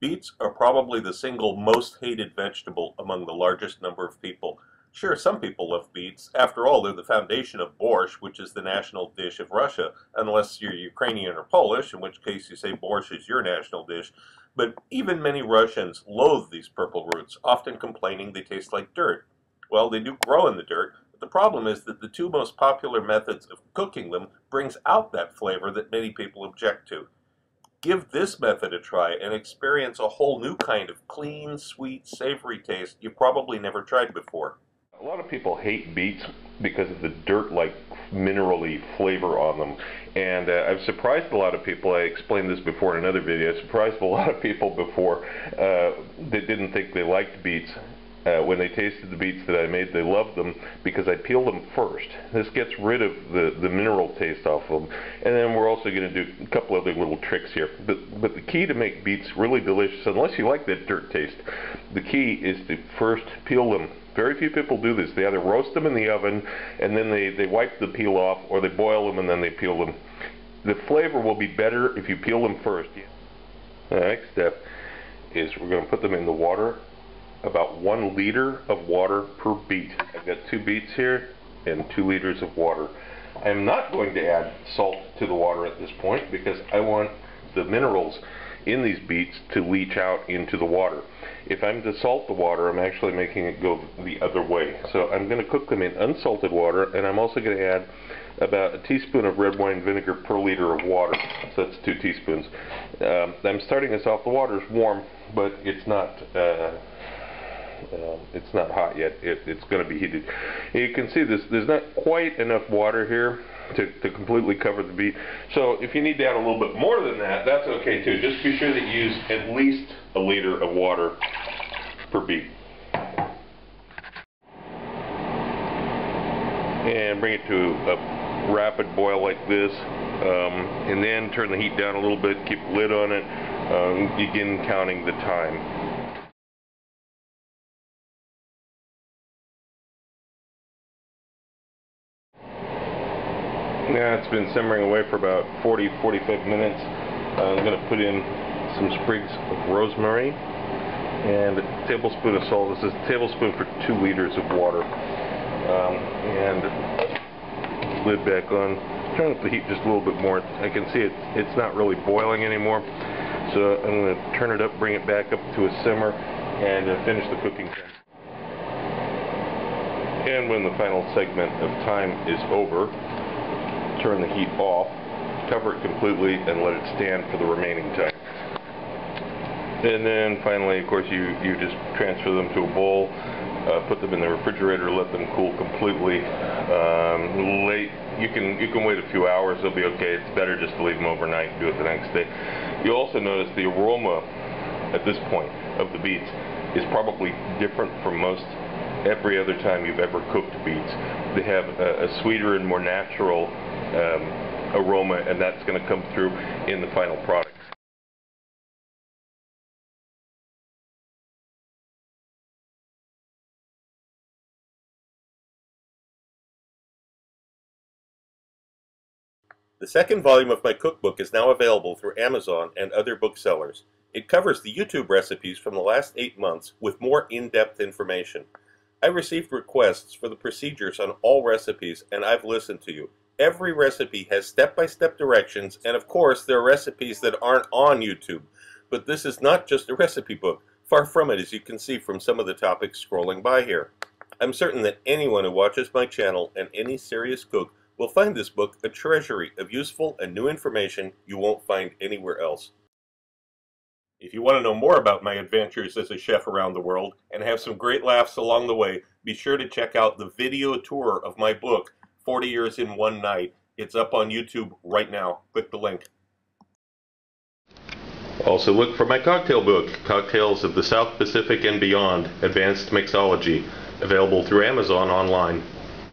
Beets are probably the single most hated vegetable among the largest number of people. Sure, some people love beets. After all, they're the foundation of borscht, which is the national dish of Russia, unless you're Ukrainian or Polish, in which case you say borscht is your national dish. But even many Russians loathe these purple roots, often complaining they taste like dirt. Well, they do grow in the dirt, but the problem is that the two most popular methods of cooking them brings out that flavor that many people object to. Give this method a try and experience a whole new kind of clean, sweet, savory taste you've probably never tried before. A lot of people hate beets because of the dirt-like minerally flavor on them, and I've surprised a lot of people. I explained this before in another video. I surprised a lot of people before that didn't think they liked beets. When they tasted the beets that I made, they loved them because I peeled them first. This gets rid of the mineral taste off of them. And then we're also going to do a couple other little tricks here. But the key to make beets really delicious, unless you like that dirt taste, the key is to first peel them. Very few people do this. They either roast them in the oven and then they wipe the peel off, or they boil them and then they peel them. The flavor will be better if you peel them first. The next step is we're going to put them in the water. About 1 liter of water per beet. I've got 2 beets here and 2 liters of water. I'm not going to add salt to the water at this point because I want the minerals in these beets to leach out into the water. If I'm to salt the water, I'm actually making it go the other way. So I'm going to cook them in unsalted water, and I'm also going to add about a teaspoon of red wine vinegar per liter of water. So that's 2 teaspoons. I'm starting this off. The water's warm, but it's not hot yet. It's going to be heated. And you can see there's not quite enough water here to completely cover the beet. So if you need to add a little bit more than that, that's okay too. Just be sure that you use at least a liter of water per beet. And bring it to a rapid boil like this. And then turn the heat down a little bit, keep the lid on it, begin counting the time. Now it's been simmering away for about 40-45 minutes. I'm going to put in some sprigs of rosemary and a tablespoon of salt. This is a tablespoon for 2 liters of water. And lid back on. Turn up the heat just a little bit more. I can see it's not really boiling anymore. So I'm going to turn it up, bring it back up to a simmer, and finish the cooking time. And when the final segment of time is over, turn the heat off, cover it completely, and let it stand for the remaining time. And then finally, of course, you just transfer them to a bowl, put them in the refrigerator, let them cool completely. You can wait a few hours, they'll be okay. It's better just to leave them overnight and do it the next day. You'll also notice the aroma at this point of the beets is probably different from most every other time you've ever cooked beets. They have a sweeter and more natural aroma, and that's going to come through in the final product. The second volume of my cookbook is now available through Amazon and other booksellers. It covers the YouTube recipes from the last 8 months with more in-depth information. I received requests for the procedures on all recipes, and I've listened to you. Every recipe has step-by-step directions, and of course there are recipes that aren't on YouTube. But this is not just a recipe book. Far from it, as you can see from some of the topics scrolling by here. I'm certain that anyone who watches my channel and any serious cook will find this book a treasury of useful and new information you won't find anywhere else. If you want to know more about my adventures as a chef around the world and have some great laughs along the way, be sure to check out the video tour of my book, 40 Years in One Night. It's up on YouTube right now. Click the link. Also look for my cocktail book, Cocktails of the South Pacific and Beyond, Advanced Mixology, available through Amazon online.